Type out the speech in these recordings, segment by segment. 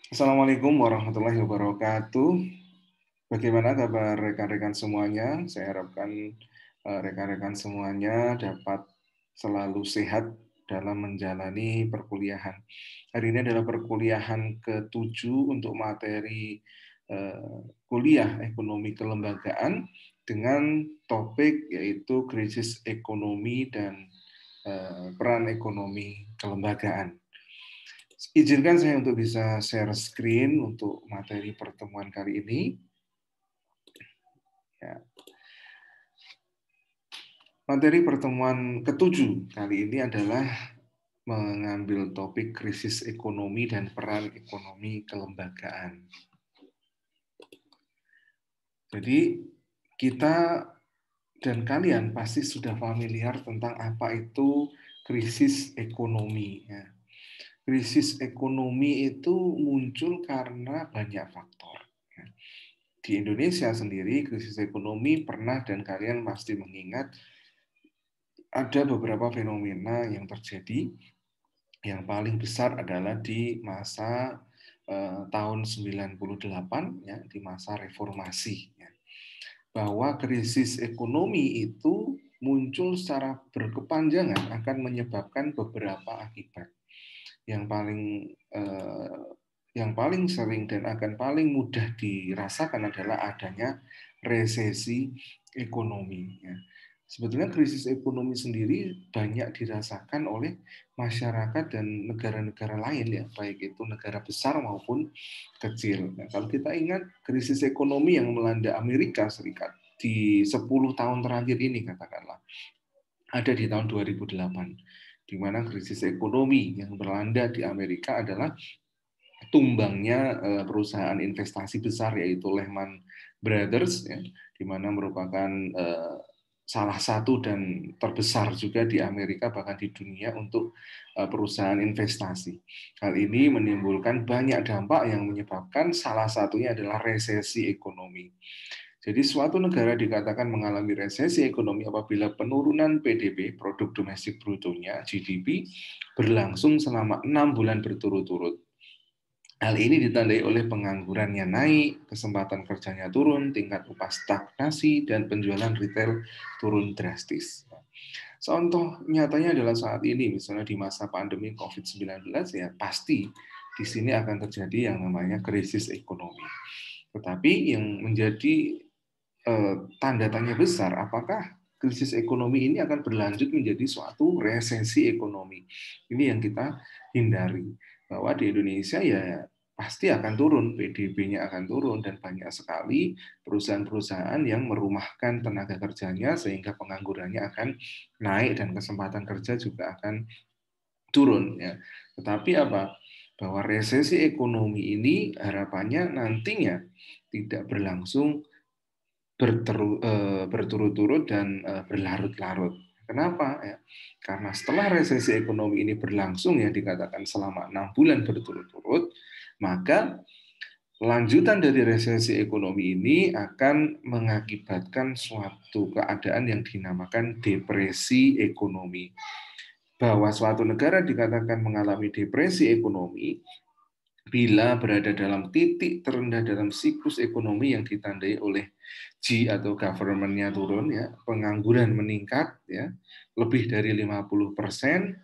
Assalamualaikum warahmatullahi wabarakatuh. Bagaimana kabar rekan-rekan semuanya? Saya harapkan rekan-rekan semuanya dapat selalu sehat dalam menjalani perkuliahan. Hari ini adalah perkuliahan ke-7 untuk materi kuliah ekonomi kelembagaan dengan topik yaitu krisis ekonomi dan peran ekonomi kelembagaan. Izinkan saya untuk bisa share screen untuk materi pertemuan kali ini. Ya. Materi pertemuan ke-7 kali ini adalah mengambil topik krisis ekonomi dan peran ekonomi kelembagaan. Jadi kita dan kalian pasti sudah familiar tentang apa itu krisis ekonomi. Ya. Krisis ekonomi itu muncul karena banyak faktor. Di Indonesia sendiri, krisis ekonomi pernah dan kalian pasti mengingat ada beberapa fenomena yang terjadi. Yang paling besar adalah di masa tahun 98, ya, di masa reformasi. Ya. Bahwa krisis ekonomi itu muncul secara berkepanjangan akan menyebabkan beberapa akibat. Yang paling sering dan akan paling mudah dirasakan adalah adanya resesi ekonomi. Ya. Sebetulnya krisis ekonomi sendiri banyak dirasakan oleh masyarakat dan negara-negara lain, ya, baik itu negara besar maupun kecil. Nah, kalau kita ingat krisis ekonomi yang melanda Amerika Serikat di 10 tahun terakhir ini, katakanlah, ada di tahun 2008, di mana krisis ekonomi yang melanda di Amerika adalah tumbangnya perusahaan investasi besar yaitu Lehman Brothers, ya, di mana merupakan salah satu dan terbesar juga di Amerika bahkan di dunia untuk perusahaan investasi. Hal ini menimbulkan banyak dampak yang menyebabkan salah satunya adalah resesi ekonomi. Jadi suatu negara dikatakan mengalami resesi ekonomi apabila penurunan PDB (produk domestik brutonya) (GDP) berlangsung selama 6 bulan berturut-turut. Hal ini ditandai oleh penganggurannya naik, kesempatan kerjanya turun, tingkat upah stagnasi, dan penjualan retail turun drastis. Contoh nyatanya adalah saat ini, misalnya di masa pandemi COVID-19, ya pasti di sini akan terjadi yang namanya krisis ekonomi. Tetapi yang menjadi tanda tanya besar, apakah krisis ekonomi ini akan berlanjut menjadi suatu resesi ekonomi? Ini yang kita hindari. Bahwa di Indonesia ya pasti akan turun, PDB-nya akan turun, dan banyak sekali perusahaan-perusahaan yang merumahkan tenaga kerjanya sehingga penganggurannya akan naik dan kesempatan kerja juga akan turun. Ya. Tetapi apa? Bahwa resesi ekonomi ini harapannya nantinya tidak berlangsung berturut-turut dan berlarut-larut. Kenapa? Ya, karena setelah resesi ekonomi ini berlangsung yang dikatakan selama 6 bulan berturut-turut, maka lanjutan dari resesi ekonomi ini akan mengakibatkan suatu keadaan yang dinamakan depresi ekonomi. Bahwa suatu negara dikatakan mengalami depresi ekonomi bila berada dalam titik terendah dalam siklus ekonomi yang ditandai oleh G atau government-nya turun, ya, pengangguran meningkat, ya, lebih dari 50%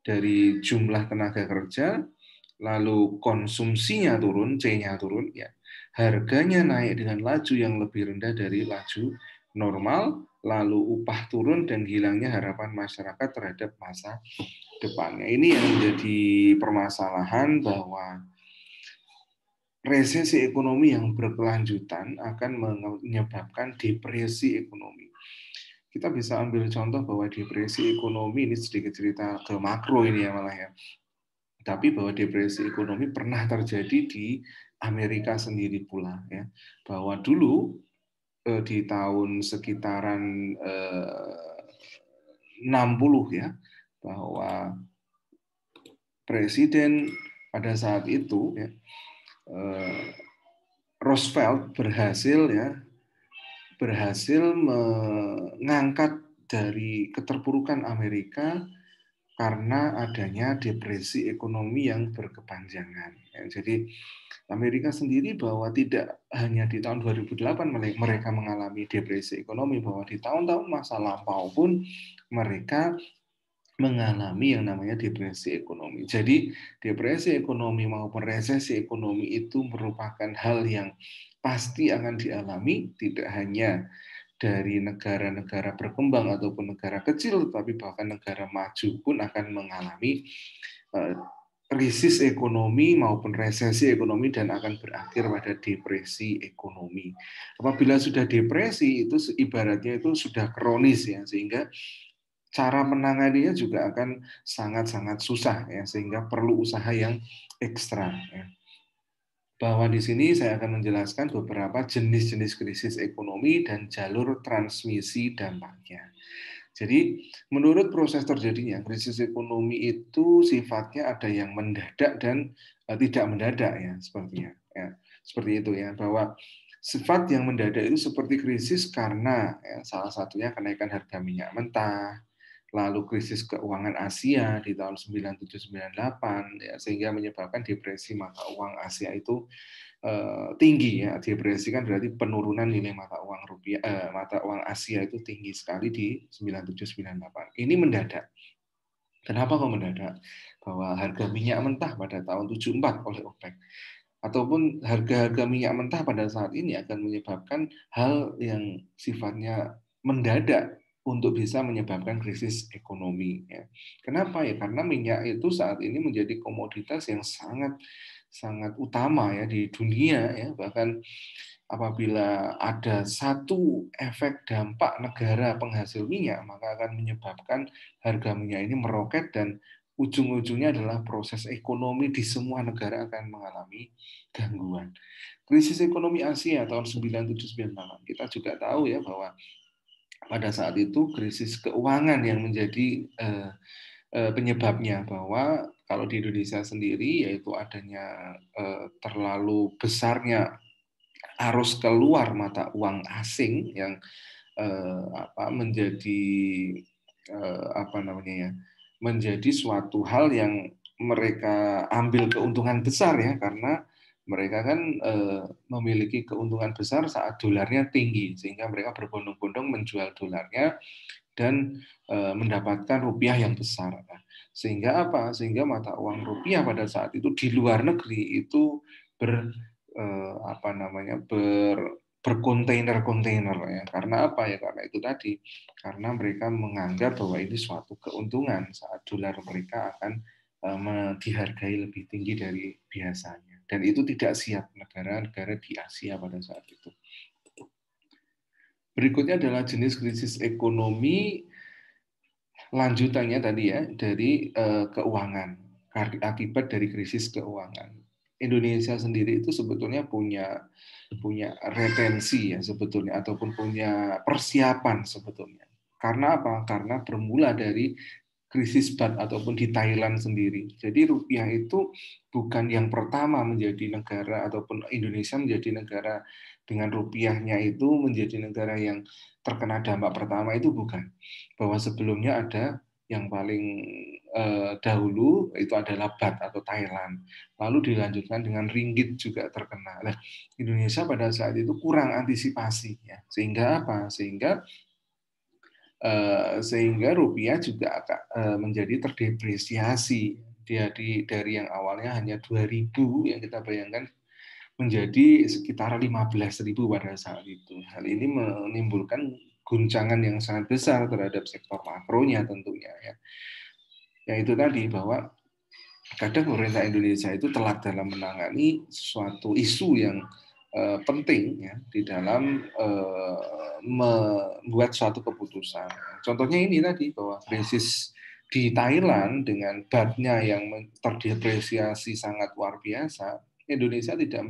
dari jumlah tenaga kerja, lalu konsumsinya turun, C-nya turun, ya, harganya naik dengan laju yang lebih rendah dari laju normal, lalu upah turun dan hilangnya harapan masyarakat terhadap masa depannya. Ini yang menjadi permasalahan bahwa resesi ekonomi yang berkelanjutan akan menyebabkan depresi ekonomi. Kita bisa ambil contoh bahwa depresi ekonomi ini sedikit cerita ke makro ini ya malah ya. Tapi bahwa depresi ekonomi pernah terjadi di Amerika sendiri pula ya. Bahwa dulu di tahun sekitaran 60 ya, bahwa presiden pada saat itu ya, Roosevelt berhasil mengangkat dari keterpurukan Amerika karena adanya depresi ekonomi yang berkepanjangan. Ya, jadi Amerika sendiri bahwa tidak hanya di tahun 2008 mereka mengalami depresi ekonomi, bahwa di tahun-tahun masa lampau pun mereka mengalami yang namanya depresi ekonomi. Jadi depresi ekonomi maupun resesi ekonomi itu merupakan hal yang pasti akan dialami, tidak hanya dari negara-negara berkembang ataupun negara kecil, tapi bahkan negara maju pun akan mengalami krisis ekonomi maupun resesi ekonomi dan akan berakhir pada depresi ekonomi. Apabila sudah depresi, itu ibaratnya itu sudah kronis ya, sehingga cara menanganinya juga akan sangat-sangat susah ya, sehingga perlu usaha yang ekstra ya. Bahwa di sini saya akan menjelaskan beberapa jenis-jenis krisis ekonomi dan jalur transmisi dampaknya. Jadi, menurut proses terjadinya krisis ekonomi itu sifatnya ada yang mendadak dan tidak mendadak ya, sepertinya. Ya, seperti itu ya, bahwa sifat yang mendadak itu seperti krisis karena ya, salah satunya kenaikan harga minyak mentah, lalu krisis keuangan Asia di tahun 97-98 ya, sehingga menyebabkan depresi mata uang Asia itu tinggi ya. Depresi kan berarti penurunan nilai mata uang rupiah, mata uang Asia itu tinggi sekali di 97-98. Ini mendadak. Kenapa kok mendadak? Bahwa harga minyak mentah pada tahun 74 oleh OPEC ataupun harga-harga minyak mentah pada saat ini akan menyebabkan hal yang sifatnya mendadak untuk bisa menyebabkan krisis ekonomi. Ya. Kenapa ya? Karena minyak itu saat ini menjadi komoditas yang sangat sangat utama ya di dunia ya. Bahkan apabila ada satu efek dampak negara penghasil minyak, maka akan menyebabkan harga minyak ini meroket dan ujung-ujungnya adalah proses ekonomi di semua negara akan mengalami gangguan. Krisis ekonomi Asia tahun 97-98, kita juga tahu ya bahwa pada saat itu krisis keuangan yang menjadi penyebabnya, bahwa kalau di Indonesia sendiri yaitu adanya terlalu besarnya arus keluar mata uang asing yang menjadi apa namanya ya, menjadi suatu hal yang mereka ambil keuntungan besar ya, karena mereka kan memiliki keuntungan besar saat dolarnya tinggi, sehingga mereka berbondong-bondong menjual dolarnya dan mendapatkan rupiah yang besar. Sehingga apa? Sehingga mata uang rupiah pada saat itu di luar negeri itu apa namanya berkontainer-kontainer ya. Karena apa ya? Karena itu tadi, karena mereka menganggap bahwa ini suatu keuntungan saat dolar mereka akan dihargai lebih tinggi dari biasanya. Dan itu tidak siap negara-negara di Asia pada saat itu. Berikutnya adalah jenis krisis ekonomi lanjutannya tadi ya, dari keuangan, akibat dari krisis keuangan. Indonesia sendiri itu sebetulnya punya retensi ya sebetulnya, ataupun punya persiapan sebetulnya. Karena apa? Karena bermula dari krisis BAT ataupun di Thailand sendiri. Jadi rupiah itu bukan yang pertama menjadi negara, ataupun Indonesia menjadi negara dengan rupiahnya itu menjadi negara yang terkena dampak pertama, itu bukan. Bahwa sebelumnya ada yang paling dahulu itu adalah BAT atau Thailand. Lalu dilanjutkan dengan ringgit juga terkena. Nah, Indonesia pada saat itu kurang antisipasi ya. Sehingga apa? Sehingga rupiah juga menjadi terdepresiasi dari yang awalnya hanya 2.000 yang kita bayangkan menjadi sekitar 15.000 pada saat itu. Hal ini menimbulkan guncangan yang sangat besar terhadap sektor makronya tentunya ya. Yang itu tadi, bahwa kadang pemerintah Indonesia itu telat dalam menangani suatu isu yang penting ya di dalam membuat suatu keputusan. Contohnya ini tadi, bahwa krisis di Thailand dengan BAT-nya yang terdepresiasi sangat luar biasa, Indonesia tidak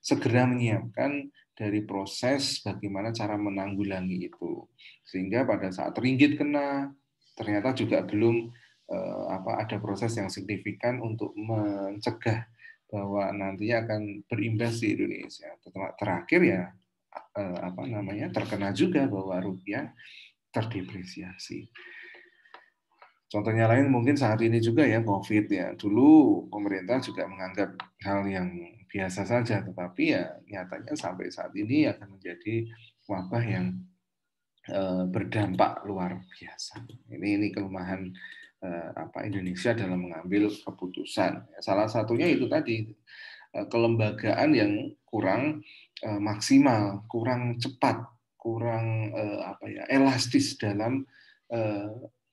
segera menyiapkan dari proses bagaimana cara menanggulangi itu. Sehingga pada saat ringgit kena, ternyata juga belum ada proses yang signifikan untuk mencegah bahwa nantinya akan berimbas di Indonesia. Terakhir ya terkena juga bahwa rupiah terdepresiasi. Contohnya lain mungkin saat ini juga ya COVID ya. Dulu pemerintah juga menganggap hal yang biasa saja, tetapi ya nyatanya sampai saat ini akan menjadi wabah yang berdampak luar biasa. Ini kelemahan Indonesia dalam mengambil keputusan. Salah satunya itu tadi kelembagaan yang kurang maksimal, kurang cepat, kurang elastis dalam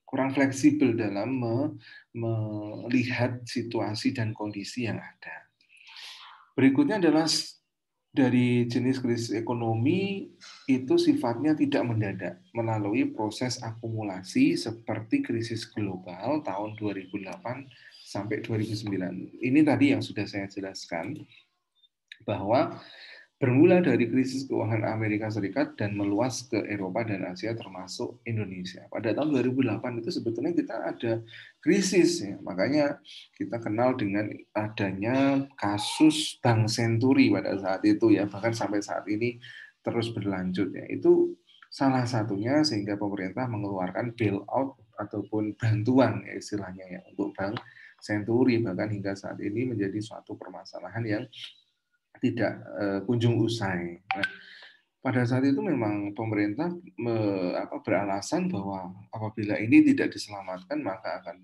kurang fleksibel dalam melihat situasi dan kondisi yang ada. Berikutnya adalah dari jenis krisis ekonomi itu sifatnya tidak mendadak melalui proses akumulasi seperti krisis global tahun 2008 sampai 2009. Ini tadi yang sudah saya jelaskan bahwa bermula dari krisis keuangan Amerika Serikat dan meluas ke Eropa dan Asia termasuk Indonesia. Pada tahun 2008 itu sebetulnya kita ada krisis ya. Makanya kita kenal dengan adanya kasus Bank Senturi pada saat itu ya, bahkan sampai saat ini terus berlanjut ya. Itu salah satunya sehingga pemerintah mengeluarkan bailout ataupun bantuan ya istilahnya ya untuk Bank Senturi, bahkan hingga saat ini menjadi suatu permasalahan yang tidak kunjung usai. Nah, pada saat itu memang pemerintah beralasan bahwa apabila ini tidak diselamatkan maka akan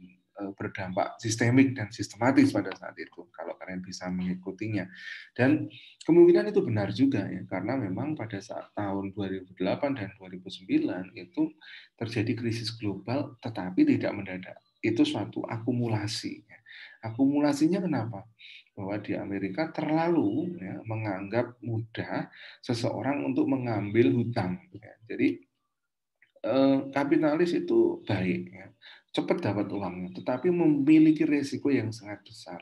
berdampak sistemik dan sistematis pada saat itu kalau kalian bisa mengikutinya. Dan kemungkinan itu benar juga ya karena memang pada saat tahun 2008 dan 2009 itu terjadi krisis global tetapi tidak mendadak. Itu suatu akumulasi. Akumulasinya kenapa? Bahwa di Amerika terlalu ya, menganggap mudah seseorang untuk mengambil hutang. Ya. Jadi kapitalis itu baik, ya. Cepat dapat uangnya, tetapi memiliki risiko yang sangat besar.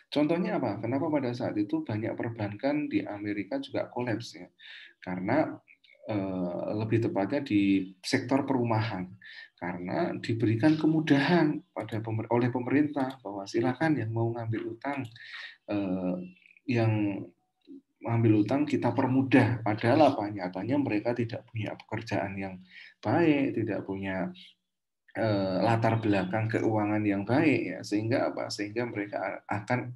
Contohnya apa? Kenapa pada saat itu banyak perbankan di Amerika juga kolaps ya? Karena lebih tepatnya di sektor perumahan, karena diberikan kemudahan oleh pemerintah bahwa silakan yang mau ngambil utang yang mengambil utang kita permudah, padahal apa nyatanya mereka tidak punya pekerjaan yang baik, tidak punya latar belakang keuangan yang baik ya, sehingga apa? Sehingga mereka akan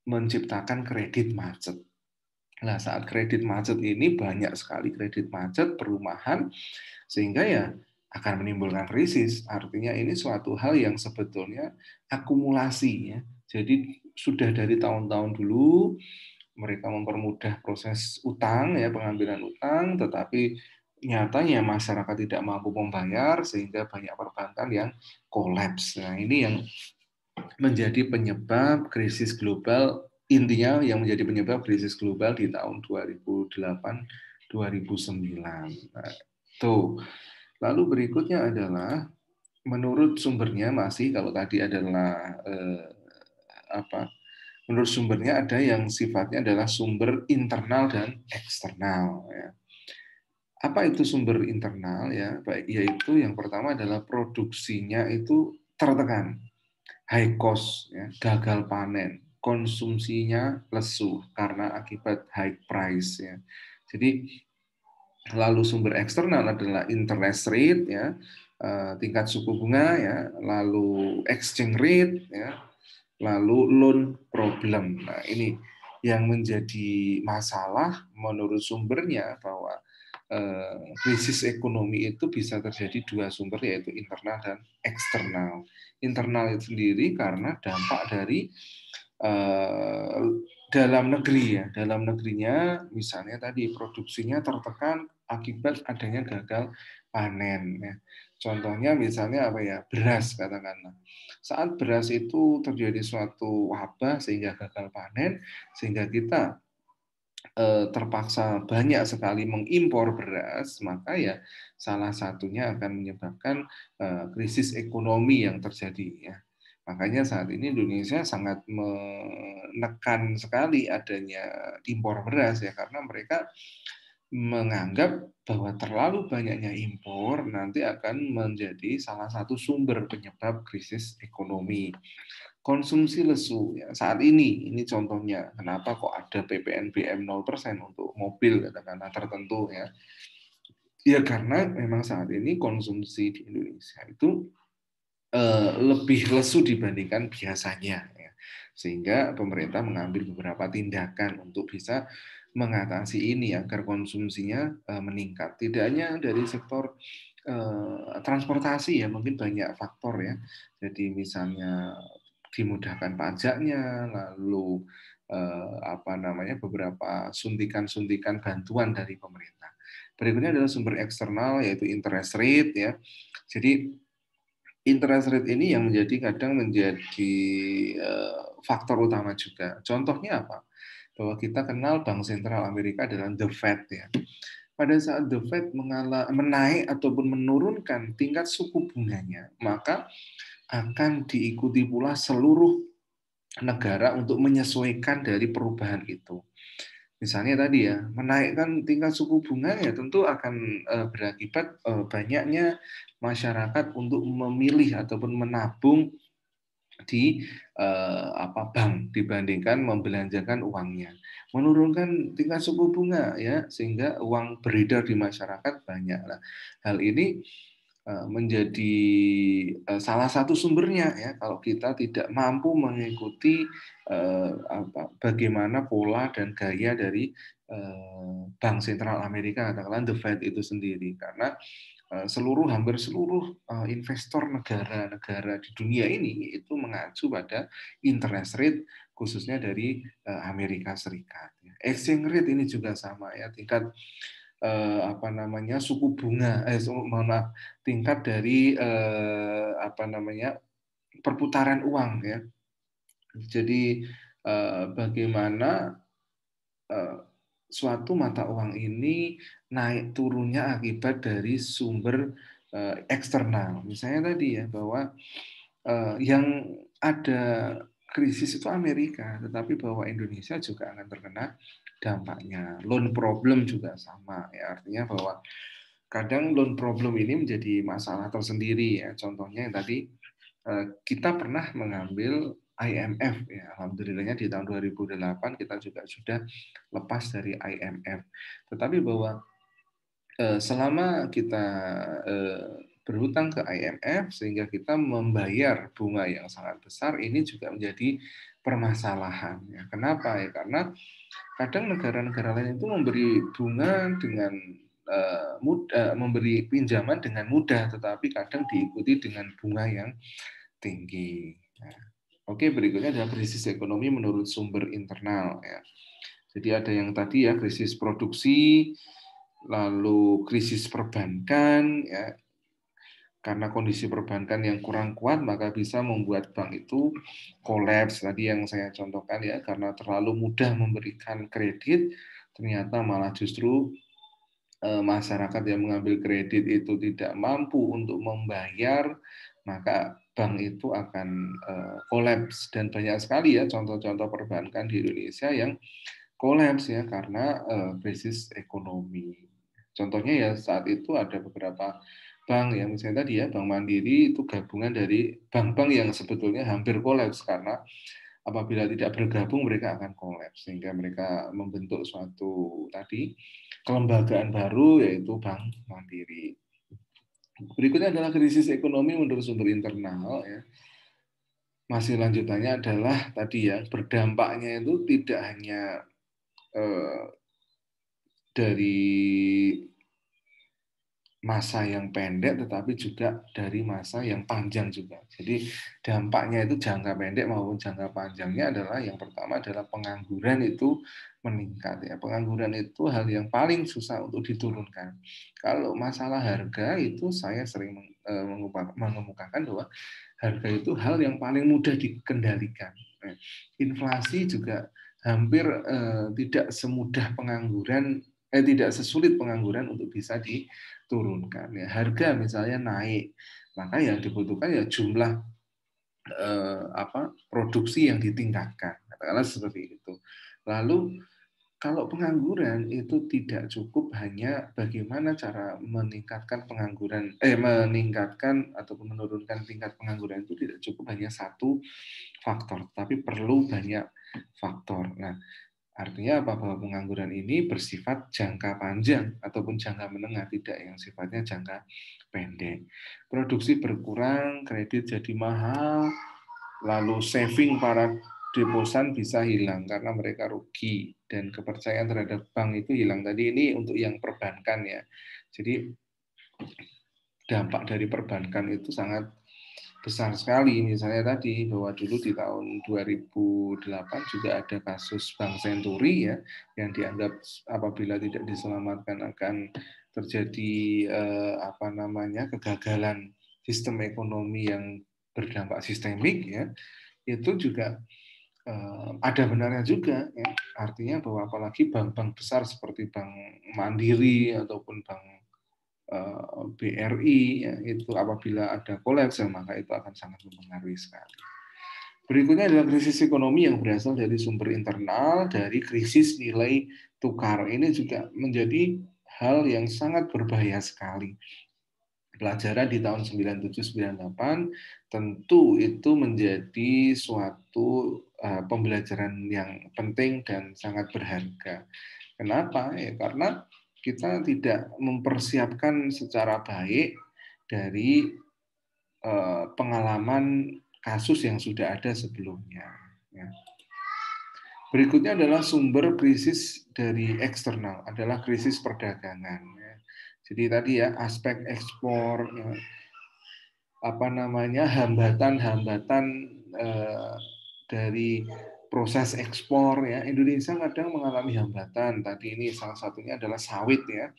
menciptakan kredit macet. Nah, saat kredit macet ini banyak sekali kredit macet perumahan sehingga ya akan menimbulkan krisis. Artinya ini suatu hal yang sebetulnya akumulasi ya. Jadi sudah dari tahun-tahun dulu mereka mempermudah proses utang ya, pengambilan utang, tetapi nyatanya masyarakat tidak mampu membayar sehingga banyak perbankan yang kolaps. Nah, ini yang menjadi penyebab krisis global, intinya yang menjadi penyebab krisis global di tahun 2008-2009. Nah, tuh. Lalu berikutnya adalah menurut sumbernya masih kalau tadi adalah menurut sumbernya ada yang sifatnya adalah sumber internal dan eksternal ya. Apa itu sumber internal ya? Yaitu yang pertama adalah produksinya itu tertekan, high cost ya, gagal panen, konsumsinya lesu karena akibat high price ya. Jadi lalu sumber eksternal adalah interest rate ya, tingkat suku bunga ya, lalu exchange rate ya, lalu loan problem. Nah, ini yang menjadi masalah menurut sumbernya bahwa krisis ekonomi itu bisa terjadi dua sumber yaitu internal dan eksternal. Internal itu sendiri karena dampak dari dalam negeri ya, dalam negerinya misalnya tadi produksinya tertekan akibat adanya gagal panen ya. Contohnya misalnya apa ya, beras katakanlah. Saat beras itu terjadi suatu wabah sehingga gagal panen, sehingga kita terpaksa banyak sekali mengimpor beras, maka ya salah satunya akan menyebabkan krisis ekonomi yang terjadi ya. Makanya saat ini Indonesia sangat menekan sekali adanya impor beras ya karena mereka menganggap bahwa terlalu banyaknya impor nanti akan menjadi salah satu sumber penyebab krisis ekonomi. Konsumsi lesu ya, saat ini contohnya kenapa kok ada PPNBM 0% untuk mobil katakanlah tertentu ya. Ya karena memang saat ini konsumsi di Indonesia itu lebih lesu dibandingkan biasanya, ya. Sehingga pemerintah mengambil beberapa tindakan untuk bisa mengatasi ini agar konsumsinya meningkat. Tidak hanya dari sektor transportasi, ya, mungkin banyak faktor, ya. Jadi misalnya dimudahkan pajaknya, lalu apa namanya, beberapa suntikan-suntikan bantuan dari pemerintah. Berikutnya adalah sumber eksternal, yaitu interest rate, ya. Jadi interest rate ini yang kadang menjadi faktor utama juga. Contohnya apa? Bahwa kita kenal Bank Sentral Amerika adalah the Fed, ya. Pada saat the Fed menaik ataupun menurunkan tingkat suku bunganya, maka akan diikuti pula seluruh negara untuk menyesuaikan dari perubahan itu. Misalnya tadi, ya, menaikkan tingkat suku bunga, ya tentu akan berakibat banyaknya masyarakat untuk memilih ataupun menabung di bank dibandingkan membelanjakan uangnya. Menurunkan tingkat suku bunga, ya, sehingga uang beredar di masyarakat banyak. Nah, hal ini menjadi salah satu sumbernya, ya, kalau kita tidak mampu mengikuti bagaimana pola dan gaya dari Bank Sentral Amerika, katakanlah the Fed itu sendiri, karena hampir seluruh investor negara-negara di dunia ini itu mengacu pada interest rate, khususnya dari Amerika Serikat. Exchange rate ini juga sama, ya, tingkat suku bunga, tingkat dari perputaran uang, ya. Jadi bagaimana suatu mata uang ini naik turunnya akibat dari sumber eksternal. Misalnya tadi, ya, bahwa yang ada krisis itu Amerika, tetapi bahwa Indonesia juga akan terkena dampaknya. Loan problem juga sama, ya, artinya bahwa kadang loan problem ini menjadi masalah tersendiri, ya. Contohnya yang tadi kita pernah mengambil IMF, ya. Alhamdulillahnya di tahun 2008 kita juga sudah lepas dari IMF. Tetapi bahwa selama kita berhutang ke IMF sehingga kita membayar bunga yang sangat besar, ini juga menjadi permasalahan, ya. Kenapa? Ya, karena kadang negara-negara lain itu memberi bunga dengan memberi pinjaman dengan mudah, tetapi kadang diikuti dengan bunga yang tinggi. Nah, oke, berikutnya adalah krisis ekonomi menurut sumber internal, ya. Jadi ada yang tadi, ya, krisis produksi, lalu krisis perbankan, ya. Karena kondisi perbankan yang kurang kuat, maka bisa membuat bank itu kolaps. Tadi yang saya contohkan, ya, karena terlalu mudah memberikan kredit, ternyata malah justru masyarakat yang mengambil kredit itu tidak mampu untuk membayar, maka bank itu akan kolaps. Dan banyak sekali, ya, contoh-contoh perbankan di Indonesia yang kolaps, ya, karena krisis ekonomi. Contohnya, ya, saat itu ada beberapa bank yang misalnya tadi, ya, Bank Mandiri itu gabungan dari bank-bank yang sebetulnya hampir kolaps karena apabila tidak bergabung mereka akan kolaps, sehingga mereka membentuk suatu tadi kelembagaan baru, yaitu Bank Mandiri. Berikutnya adalah krisis ekonomi menurut sumber internal, ya. Masih lanjutannya adalah tadi, ya, berdampaknya itu tidak hanya dari masa yang pendek, tetapi juga dari masa yang panjang juga. Jadi dampaknya itu jangka pendek maupun jangka panjangnya adalah, yang pertama adalah pengangguran itu meningkat, ya. Pengangguran itu hal yang paling susah untuk diturunkan. Kalau masalah harga itu saya sering mengemukakan bahwa harga itu hal yang paling mudah dikendalikan. Inflasi juga hampir tidak semudah pengangguran, tidak sesulit pengangguran untuk bisa diturunkan, ya. Harga misalnya naik, maka yang dibutuhkan, ya, jumlah produksi yang ditingkatkan, katakanlah seperti itu. Lalu kalau pengangguran itu tidak cukup hanya bagaimana cara meningkatkan meningkatkan ataupun menurunkan tingkat pengangguran, itu tidak cukup hanya satu faktor, tapi perlu banyak faktor. Nah, Artinya apa? Bahwa pengangguran ini bersifat jangka panjang ataupun jangka menengah, tidak yang sifatnya jangka pendek. Produksi berkurang, kredit jadi mahal, lalu saving para deposan bisa hilang karena mereka rugi dan kepercayaan terhadap bank itu hilang. Tadi ini untuk yang perbankan ya. Jadi dampak dari perbankan itu sangat besar sekali. Misalnya tadi bahwa dulu di tahun 2008 juga ada kasus Bank Senturi ya yang dianggap apabila tidak diselamatkan akan terjadi kegagalan sistem ekonomi yang berdampak sistemik ya. Itu juga ada benarnya juga ya. Artinya bahwa apalagi bank-bank besar seperti Bank Mandiri ataupun Bank BRI ya, itu apabila ada kolaps maka itu akan sangat mempengaruhi sekali. Berikutnya adalah krisis ekonomi yang berasal dari sumber internal, dari krisis nilai tukar. Ini juga menjadi hal yang sangat berbahaya sekali. Pelajaran di tahun 97-98 tentu itu menjadi suatu pembelajaran yang penting dan sangat berharga. Kenapa? Ya, karena kita tidak mempersiapkan secara baik dari pengalaman kasus yang sudah ada sebelumnya. Ya. Berikutnya adalah sumber krisis dari eksternal, adalah krisis perdagangan. Ya. Jadi tadi ya aspek ekspor, ya, hambatan-hambatan dari proses ekspor ya. Indonesia kadang mengalami hambatan. Tadi ini salah satunya adalah sawit ya.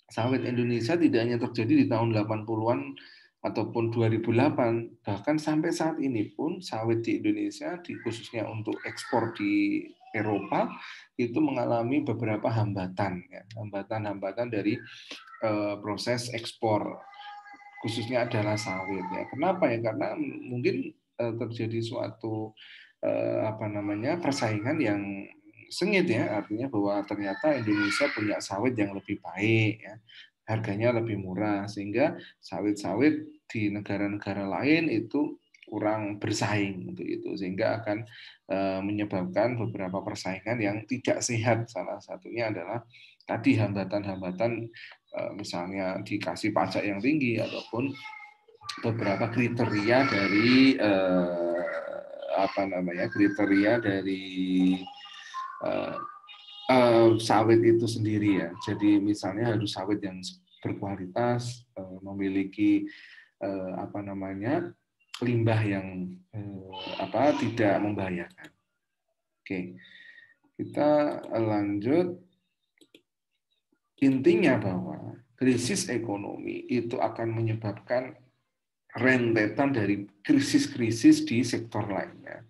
Sawit Indonesia tidak hanya terjadi di tahun 80-an ataupun 2008, bahkan sampai saat ini pun sawit di Indonesia, khususnya untuk ekspor di Eropa, itu mengalami beberapa hambatan, ya, hambatan-hambatan dari proses ekspor, khususnya adalah sawit. Ya. Kenapa ya? Karena mungkin terjadi suatu persaingan yang sengit ya, artinya bahwa ternyata Indonesia punya sawit yang lebih baik ya, harganya lebih murah sehingga sawit-sawit di negara-negara lain itu kurang bersaing untuk itu sehingga akan menyebabkan beberapa persaingan yang tidak sehat. Salah satunya adalah tadi hambatan-hambatan misalnya dikasih pajak yang tinggi ataupun beberapa kriteria dari sawit itu sendiri ya. Jadi misalnya harus sawit yang berkualitas, memiliki limbah yang tidak membahayakan. Oke, kita lanjut. Intinya bahwa krisis ekonomi itu akan menyebabkan rentetan dari krisis-krisis di sektor lainnya.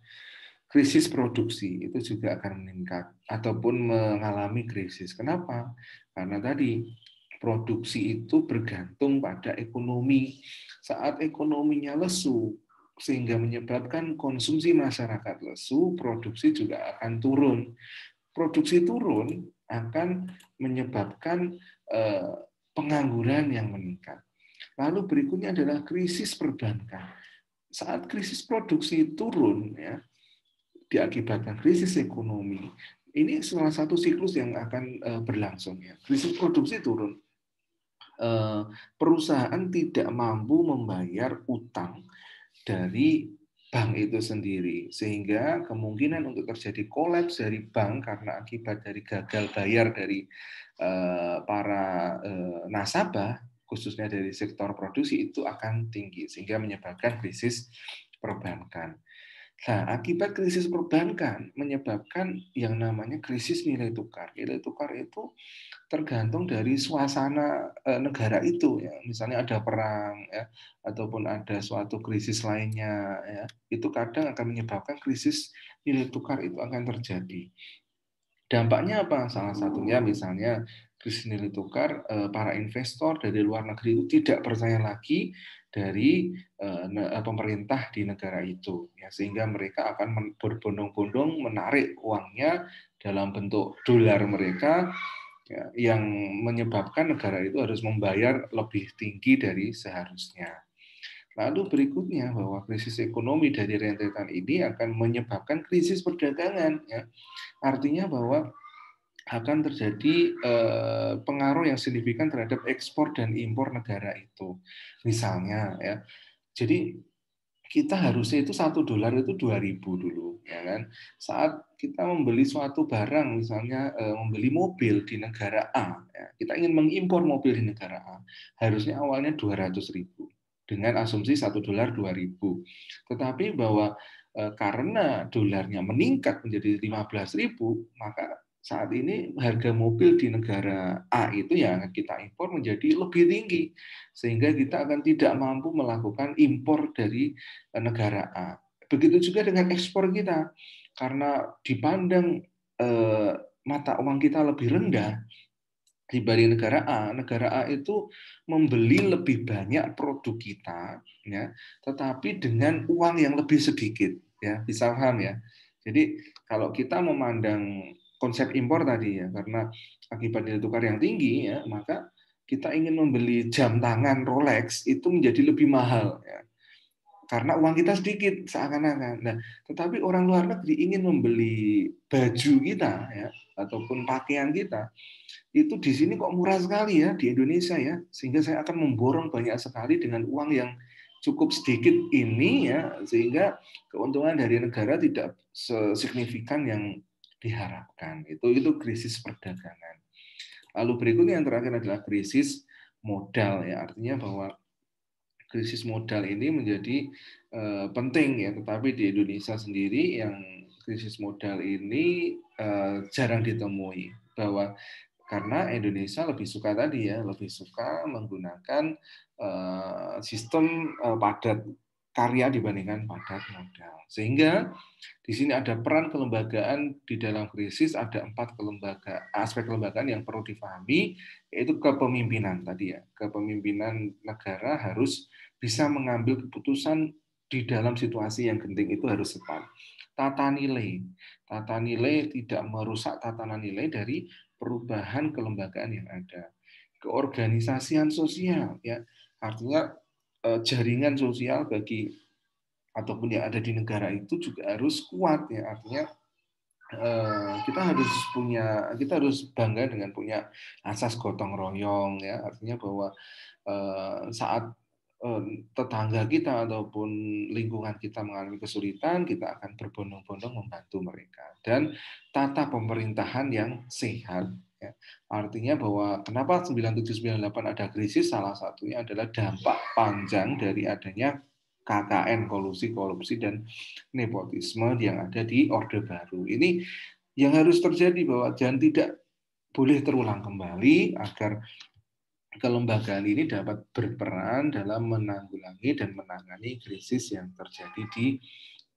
Krisis produksi itu juga akan meningkat ataupun mengalami krisis. Kenapa? Karena tadi produksi itu bergantung pada ekonomi. Saat ekonominya lesu, sehingga menyebabkan konsumsi masyarakat lesu, produksi juga akan turun. Produksi turun akan menyebabkan pengangguran yang meningkat. Lalu berikutnya adalah krisis perbankan. Saat krisis produksi turun, ya, diakibatkan krisis ekonomi, ini salah satu siklus yang akan berlangsung. Ya. Krisis produksi turun, perusahaan tidak mampu membayar utang dari bank itu sendiri, sehingga kemungkinan untuk terjadi kolaps dari bank karena akibat dari gagal bayar dari para nasabah, khususnya dari sektor produksi itu akan tinggi, sehingga menyebabkan krisis perbankan. Nah, akibat krisis perbankan menyebabkan yang namanya krisis nilai tukar. Nilai tukar itu tergantung dari suasana negara itu ya. Misalnya ada perang ya ataupun ada suatu krisis lainnya ya. Itu kadang akan menyebabkan krisis nilai tukar itu akan terjadi. Dampaknya apa? Salah satunya misalnya krisis nilai tukar, para investor dari luar negeri itu tidak percaya lagi dari pemerintah di negara itu ya, sehingga mereka akan berbondong-bondong menarik uangnya dalam bentuk dolar mereka ya, yang menyebabkan negara itu harus membayar lebih tinggi dari seharusnya. Lalu berikutnya bahwa krisis ekonomi dari rentetan ini akan menyebabkan krisis perdagangan. Ya. Artinya bahwa akan terjadi pengaruh yang signifikan terhadap ekspor dan impor negara itu. Misalnya, ya, jadi kita harusnya itu $1 itu 2.000 dulu, ya kan? Saat kita membeli suatu barang, misalnya membeli mobil di negara A, ya, kita ingin mengimpor mobil di negara A, harusnya awalnya 200.000 dengan asumsi $1 2.000. Tetapi bahwa karena dolarnya meningkat menjadi 15.000, maka saat ini harga mobil di negara A itu yang kita impor menjadi lebih tinggi, sehingga kita akan tidak mampu melakukan impor dari negara A. Begitu juga dengan ekspor kita, karena dipandang mata uang kita lebih rendah dibanding negara A itu membeli lebih banyak produk kita, ya, tetapi dengan uang yang lebih sedikit, ya, bisa paham ya. Jadi kalau kita memandang konsep impor tadi ya, karena akibat nilai tukar yang tinggi, ya, maka kita ingin membeli jam tangan Rolex itu menjadi lebih mahal, ya, karena uang kita sedikit seakan-akan. Nah, tetapi orang luar negeri ingin membeli baju kita, ya, ataupun pakaian kita, itu di sini kok murah sekali ya di Indonesia ya, sehingga saya akan memborong banyak sekali dengan uang yang cukup sedikit ini ya, sehingga keuntungan dari negara tidak sesignifikan yang diharapkan. Itu krisis perdagangan. Lalu berikutnya yang terakhir adalah krisis modal ya, artinya bahwa krisis modal ini menjadi penting ya, tetapi di Indonesia sendiri yang krisis modal ini jarang ditemui, bahwa karena Indonesia lebih suka tadi ya, lebih suka menggunakan sistem padat karya dibandingkan padat modal. Sehingga di sini ada peran kelembagaan di dalam krisis, ada 4 aspek kelembagaan yang perlu difahami, yaitu kepemimpinan tadi ya. Kepemimpinan negara harus bisa mengambil keputusan di dalam situasi yang genting, itu harus tepat. Tata nilai tidak merusak tatanan nilai dari perubahan kelembagaan yang ada. Keorganisasian sosial ya, artinya jaringan sosial bagi ataupun yang ada di negara itu juga harus kuat ya, artinya kita harus bangga dengan punya asas gotong royong ya, artinya bahwa saat tetangga kita ataupun lingkungan kita mengalami kesulitan, kita akan berbondong-bondong membantu mereka. Dan tata pemerintahan yang sehat ya. Artinya bahwa kenapa 9798 ada krisis, salah satunya adalah dampak panjang dari adanya KKN, kolusi, korupsi, dan nepotisme yang ada di Orde Baru. Ini yang harus terjadi, bahwa jangan tidak boleh terulang kembali agar kelembagaan ini dapat berperan dalam menanggulangi dan menangani krisis yang terjadi di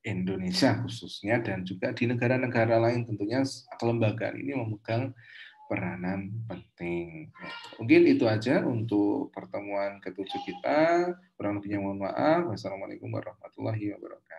Indonesia khususnya, dan juga di negara-negara lain tentunya kelembagaan ini memegang peranan penting. Mungkin itu aja untuk pertemuan ke-7 kita. Kurang lebihnya mohon maaf. Wassalamualaikum warahmatullahi wabarakatuh.